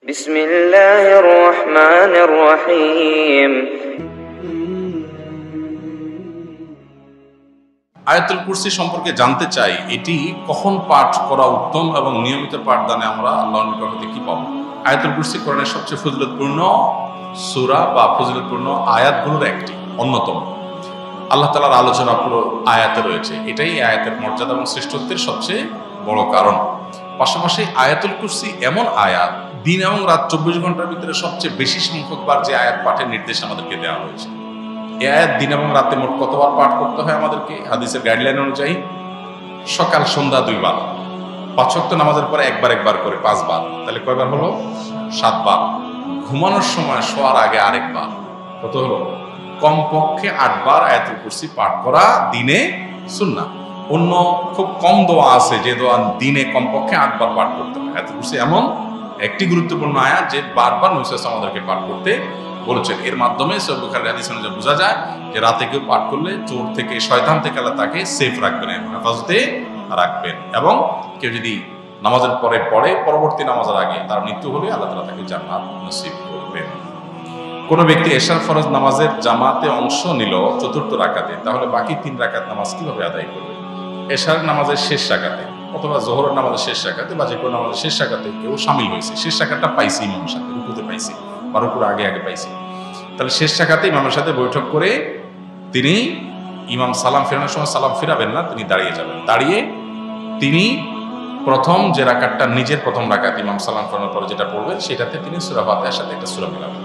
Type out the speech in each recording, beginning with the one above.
বিসমিল্লাহির রহমানির রহিম। আয়াতুল কুরসি সম্পর্কে জানতে চাই, এটি কখন পাঠ করা উত্তম এবং নিয়মিত পাঠদানে আমরা আল্লাহর নিকট হতে কি পাবো? আয়াতুল কুরসি কোরআনের সবচেয়ে ফজিলতপূর্ণ সূরা বা ফজিলতপূর্ণ আয়াতগুলোর একটি অন্যতম। আল্লাহ তাআলার আলোচনা পুরো আয়াতে রয়েছে। এটাই আয়াতের মর্যাদা এবং শ্রেষ্ঠত্বের সবচেয়ে বড় কারণ। পাশাপাশি আয়াতুল কুরসি এমন আয়াত, দিন এবং রাত 24 ঘন্টার ভিতরে সবচেয়ে বেশি সংখ্যকবার যে আয়াত পাঠের নির্দেশ আমাদেরকে দেওয়া হয়েছে। এই আয়াত দিন এবং রাতে মোট কতবার পাঠ করতে হয় আমাদেরকে? হাদিসের গাইডলাইন অনুযায়ী সকাল সন্ধ্যা 2 বার, 5 ওয়াক্ত নামাজের পরে একবার করে 5 বার, তাহলে কয়বার হলো? 7 বার। ঘুমানোর সময় শোয়ার আগে আরেকবার, কত হলো? কমপক্ষে 8 বার আয়াতুল কুরসি পাঠ করা দিনে সুন্নাহ। অন্য খুব কম দোয়া আছে যে দোয়া দিনে কমপক্ষে 8 বার পাঠ করতে হয়। আয়াতুল কুরসি এমন একটি গুরুত্বপূর্ণ আয়াত যে বারবার নবী সাল্লাল্লাহু আলাইহি ওয়াসাল্লাম আমাদেরকে পাঠ করতে বলেছেন। এর মাধ্যমে সহিহ বুখারীর হাদিস অনুযায়ী বোঝা যায় যে রাতে কেউ পাঠ করলে চোর থেকে, শয়তান থেকে আল্লাহ তাকে সেফ রাখবেন, হেফাজতে রাখবেন। এবং কেউ যদি নামাজের পরে পড়ে, পরবর্তী নামাজের আগে তার মৃত্যু হলে আল্লাহ তাআলা তাকে জান্নাত নসিব করবেন। কোনো ব্যক্তি এশার ফরজ নামাজের জামাতে অংশ নিল 4র্থ রাকাতে, তাহলে বাকি 3 রাকাত নামাজ কিভাবে আদায় করবে? এশার নামাজের শেষ রাকাতে অথবা যোহরের নামাজের শেষ রাকাতে বা যে কোনো নামাজের শেষ রাকাতে কেউ শামিল হয়েছে, শেষ রাকাতটা পাইছে ইমামের সাথে, রুকুতে পাইছে বা রুকুর আগে পাইছে, তাহলে শেষ রাকাতে ইমামের সাথে বৈঠক করে তিনি ইমাম সালাম ফেরানোর সময় সালাম ফিরাবেন না, তিনি দাঁড়িয়ে যাবেন। দাঁড়িয়ে তিনি প্রথম যে রাকাতটা, নিজের প্রথম রাকাত ইমাম সালাম ফেরানোর পরে যেটা পড়বেন সেটাতে তিনি সূরা ফাতিহার সাথে একটা সূরা মিলাবেন।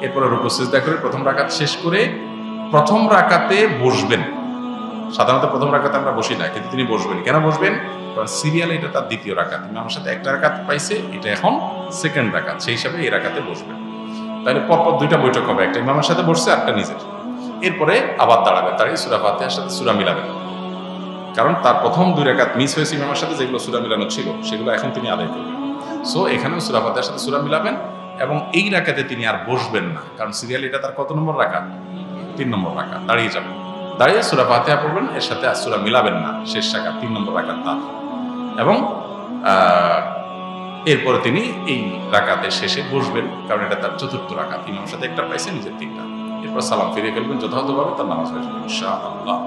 এরপরে রুকু সিজদা করে প্রথম রাকাত শেষ করে প্রথম রাকাতে বসবেন। সাধারণত প্রথম রাকাতে আমরা বসি না, কিন্তু তিনি বসবেন। কেন বসবেন? কারণ সিরিয়ালে এটা তার দ্বিতীয় রাকাত, ইমামের সাথে একটা রাকাত পাইছে, এটা এখন সেকেন্ড রাকাত, সেই হিসাবে এই রাকাতে বসবেন। তাহলে পরপর 2টা বৈঠক হবে, একটা ইমামের সাথে বসছে, একটা নিজের। এরপরে আবার দাঁড়াবেন, দাঁড়িয়ে সূরা ফাতিহার সাথে সূরা মিলাবেন। কারণ তার প্রথম 2 রাকাত মিস হয়েছে ইমামের সাথে, যেগুলো সূরা মিলানো ছিল সেগুলো এখন তিনি আদায় করবেন। সো এখানেও সূরা ফাতিহার সাথে সূরা মিলাবেন এবং এই রাকাতে তিনি আর বসবেন না, কারণ সিরিয়াল এটা তার কত নম্বর রাকাত? 3 নম্বর রাকাত। দাঁড়িয়ে যাবেন, দাঁড়িয়ে সূরা ফাতিহা পড়বেন, এর সাথে আর সূরা মিলাবেন না, শেষ রাকাত 3 নম্বর রাকাত তার। এবং এরপরে তিনি এই রাকাতের শেষে বসবেন, কারণ এটা তার 4র্থ রাকাত, ইমামের সাথে একটা পাইছে, নিজের 3টা। এরপর সালাম ফিরিয়ে ফেলবেন, যথাযথভাবে তার নামাজ হয়ে যাবে ইনশাআল্লাহ।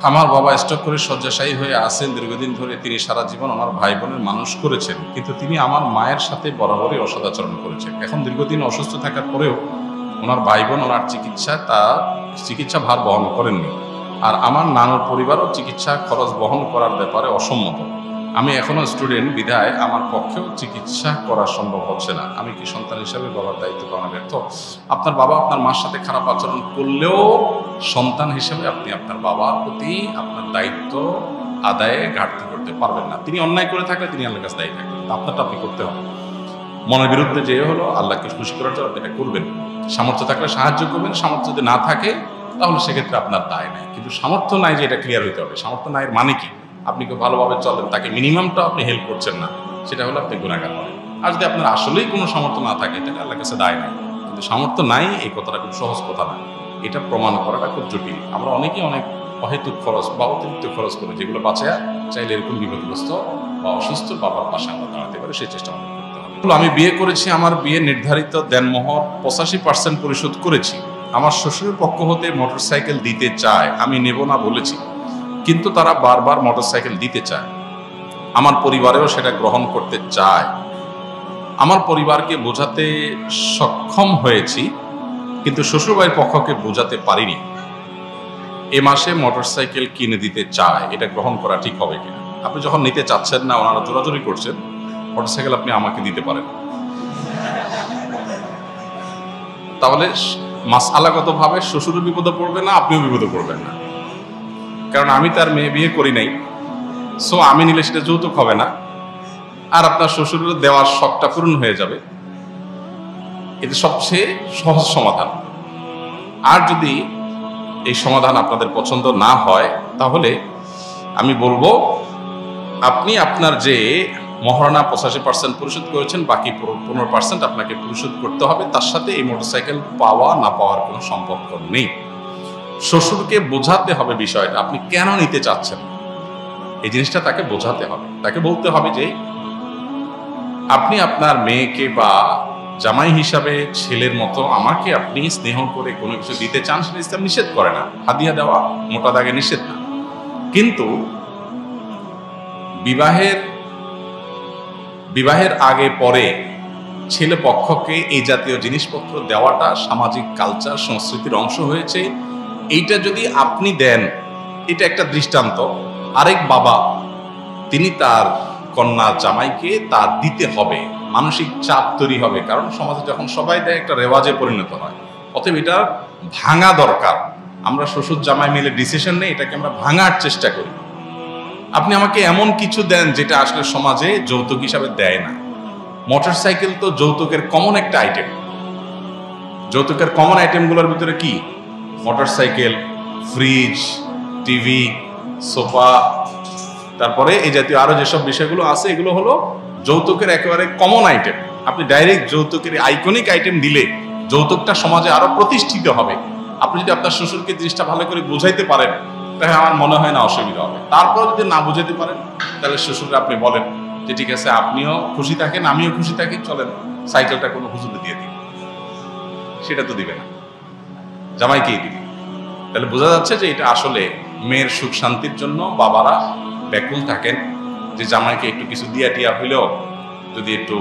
আমার বাবা স্ট্রোক করে শয্যাশায়ী হয়ে আছেন দীর্ঘদিন ধরে। তিনি সারা জীবন আমার ভাই বোনের মানুষ করেছেন, কিন্তু তিনি আমার মায়ের সাথে বরাবরই অসদাচরণ করেছেন। এখন দীর্ঘদিন অসুস্থ থাকার পরেও ওনার ভাই বোন ওনার চিকিৎসা ভার বহন করেননি, আর আমার নানুর পরিবারও চিকিৎসা খরচ বহন করার ব্যাপারে অসম্মত। আমি এখনো স্টুডেন্ট বিধায় আমার পক্ষেও চিকিৎসা করা সম্ভব হচ্ছে না। আমি কি সন্তান হিসাবে বাবার দায়িত্ব পালনে ব্যর্থ? আপনার বাবা আপনার মার সাথে খারাপ আচরণ করলেও সন্তান হিসেবে আপনি আপনার বাবার প্রতি আপনার দায়িত্ব আদায়ে ঘাটতি করতে পারবেন না। তিনি অন্যায় করে থাকলে তিনি আল্লাহর কাছে দায়ী থাকবেন, আপনারটা আপনি করতে হবে। মনের বিরুদ্ধে যে হলো, আল্লাহকে খুশি করার জন্য আপনি এটা করবেন। সামর্থ্য থাকলে সাহায্য করবেন, সামর্থ্য যদি না থাকে তাহলে সেক্ষেত্রে আপনার দায় নাই। কিন্তু সামর্থ্য নাই যে এটা ক্লিয়ার হইতে হবে। সামর্থ্য নাই এর মানে কি? আপনি কেউ ভালোভাবে চলেন, তাকে মিনিমামটা আপনি হেল্প করছেন না, সেটা হলো আপনি গুনাহগার হবেন। আর যদি আপনার আসলেই কোনো সামর্থ্য না থাকে তাহলে আল্লাহর কাছে দায় নাই। কিন্তু সামর্থ্য নাই এই কথাটা খুব সহজ কথা না, এটা প্রমাণ করাটা খুব জটিল। আমরা অনেকেই অনেক অহেতুক খরচ বা অতিরিক্ত খরচ করি, যেগুলো বাঁচায় চাইলে এরকম বিপদগ্রস্ত বা অসুস্থ বাবার পাশে আমরা দাঁড়াতে পারি, সেই চেষ্টা আমাদের করতে হবে। আমি বিয়ে করেছি, আমার বিয়ে নির্ধারিত দেনমোহর 85% পরিশোধ করেছি। আমার শ্বশুরের পক্ষ হতে মোটরসাইকেল দিতে চায়, আমি নেব না বলেছি, কিন্তু তারা বারবার মোটরসাইকেল দিতে চায়। আমার পরিবারেও সেটা গ্রহণ করতে চায়। আমার পরিবারকে বোঝাতে সক্ষম হয়েছি, কিন্তু শ্বশুরবাড়ির পক্ষকে বোঝাতে পারিনি। এ মাসে মোটরসাইকেল কিনে দিতে চায়, এটা গ্রহণ করা ঠিক হবে কিনা? আপনি যখন নিতে চাচ্ছেন না, ওনারা জোরাজোরি করছেন, মোটরসাইকেল আপনি আমাকে দিতে পারেন, তাহলে মাসআলাগতভাবে শ্বশুরও বিপদে পড়বে না, আপনিও বিপদে পড়বেন না। কারণ আমি তার মেয়ে বিয়ে করি নাই, সো আমি নিলে সেটা যৌতুক হবে না, আর আপনার শ্বশুরের দেওয়ার শখটা পূরণ হয়ে যাবে। এটা সবচেয়ে সহজ সমাধান। আর যদি এই সমাধান আপনাদের পছন্দ না হয়, তাহলে আমি বলবো আপনি আপনার যে মহারণা 85% পরিশোধ করেছেন, বাকি 15% আপনাকে পরিশোধ করতে হবে। তার সাথে এই মোটরসাইকেল পাওয়া না পাওয়ার কোনো সম্পর্ক নেই। শ্বশুরকে বোঝাতে হবে বিষয়টা, আপনি কেন নিতে চাচ্ছেন, এই জিনিসটা তাকে বোঝাতে হবে। তাকে বলতে হবে যে আপনি আপনার মেয়েকে বা জামাই হিসাবে ছেলের মতো আমাকে আপনি স্নেহ করে কোনো কিছু দিতে চান, সেটা ইসলাম নিষেধ করে না। হাদিয়া দেওয়া মোটা দাগে নিষেধ না, কিন্তু বিবাহের আগে পরে ছেলে পক্ষকে এই জাতীয় জিনিসপত্র দেওয়াটা সামাজিক কালচার সংস্কৃতির অংশ হয়েছে। এইটা যদি আপনি দেন, এটা একটা দৃষ্টান্ত। আরেক বাবা তিনি তার কন্যা জামাইকে তা দিতে হবে, মানসিক চাপ তৈরি হবে, কারণ সমাজে যখন সবাই দেয় একটা রেওয়াজে পরিণত হয়। অতএব এটা ভাঙা দরকার। আমরা শ্বশুর জামাই মিলে ডিসিশন নেই, এটাকে আমরা ভাঙার চেষ্টা করি। আপনি আমাকে এমন কিছু দেন যেটা আসলে সমাজে যৌতুক হিসাবে দেয় না। মোটরসাইকেল তো যৌতুকের কমন একটা আইটেম। যৌতুকের কমন আইটেমগুলোর ভিতরে কি? মোটরসাইকেল, ফ্রিজ, টিভি, সোফা, তারপরে এই জাতীয় আরো যেসব বিষয়গুলো আছে, এগুলো হলো যৌতুকের একেবারে কমন আইটেম। আপনি ডাইরেক্ট যৌতুকের আইকনিক আইটেম দিলে যৌতুকটা সমাজে আরো প্রতিষ্ঠিত হবে। আপনি যদি আপনার শ্বশুরকে জিনিসটা ভালো করে বুঝাইতে পারেন, তাহলে আমার মনে হয় না অসুবিধা হবে। তারপর যদি না বুঝাতে পারেন, তাহলে শ্বশুরকে আপনি বলেন যে ঠিক আছে, আপনিও খুশি থাকেন, আমিও খুশি থাকি, চলেন সাইকেলটা কোনো হুজুরে দিয়ে দিন। সেটা তো দিবে না, জামাইকেই দিবে। তাহলে বোঝা যাচ্ছে যে এটা আসলে মেয়ের সুখ শান্তির জন্য বাবারা ব্যাকুল থাকেন, যে জামাইকে একটু কিছু দিয়া টিয়া হইলেও যদি একটু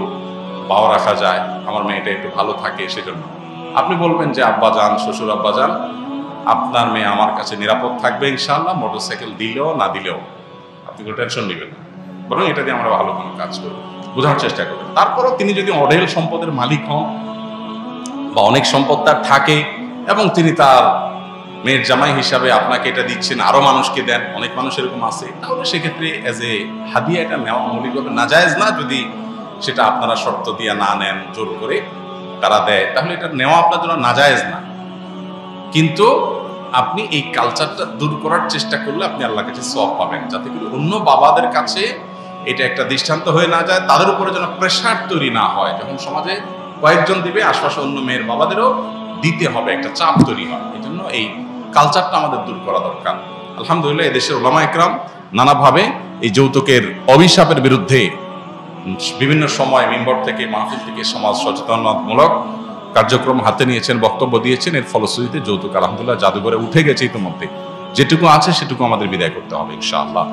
বাবা রাখা যায়, আমার মেয়েটা একটু ভালো থাকে। সেজন্য আপনি বলবেন যে আব্বা যান, শ্বশুর আব্বা যান, আপনার মেয়ে আমার কাছে নিরাপদ থাকবে ইনশাআল্লাহ, মোটরসাইকেল দিলেও না দিলেও আপনি কোনো টেনশন নেবেন না, বরং এটা দিয়ে আমরা ভালো কোনো কাজ করব, বোঝানোর চেষ্টা করবেন। তারপরও তিনি যদি অঢেল সম্পদের মালিক হন বা অনেক সম্পদ তার থাকে এবং তিনি তার মেয়ের জামাই হিসাবে আপনাকে এটা দিচ্ছেন, আরো মানুষকে দেন, অনেক মানুষ এরকম আছে, তাহলে সেক্ষেত্রে এজ এ হাদিয়া এটা নেওয়া মৌলিকভাবে নাজায়েজ না। যদি সেটা আপনারা শর্ত দিয়ে না নেন, জোর করে তারা দেয়, তাহলে এটা নেওয়া আপনার জন্য নাজায়েজ না। কিন্তু আপনি এই কালচারটা দূর করার চেষ্টা করলে আপনি আল্লাহর কাছে সওয়াব পাবেন, যাতে করে অন্য বাবাদের কাছে এটা একটা দৃষ্টান্ত হয়ে না যায়, তাদের উপরে যেন প্রেশার তৈরি না হয়। যখন সমাজে কয়েকজন দিবে, আশপাশে অন্য মেয়ের বাবাদেরও দিতে হবে, একটা চাপ তৈরি হয়। এই জন্য এই কালচারটা আমাদের দূর করা দরকার। আলহামদুলিল্লাহ এদেশের ওলামা একরাম নানাভাবে এই যৌতুকের অভিশাপের বিরুদ্ধে বিভিন্ন সময় মিম্বর থেকে, মাহফিল থেকে সমাজ সচেতনতামূলক কার্যক্রম হাতে নিয়েছেন, বক্তব্য দিয়েছেন। এর ফলশ্রুতিতে যৌতুক আলহামদুলিল্লাহ জাদুঘরে উঠে গেছে ইতিমধ্যে। যেটুকু আছে সেটুকু আমাদের বিদায় করতে হবে ইনশাআল্লাহ।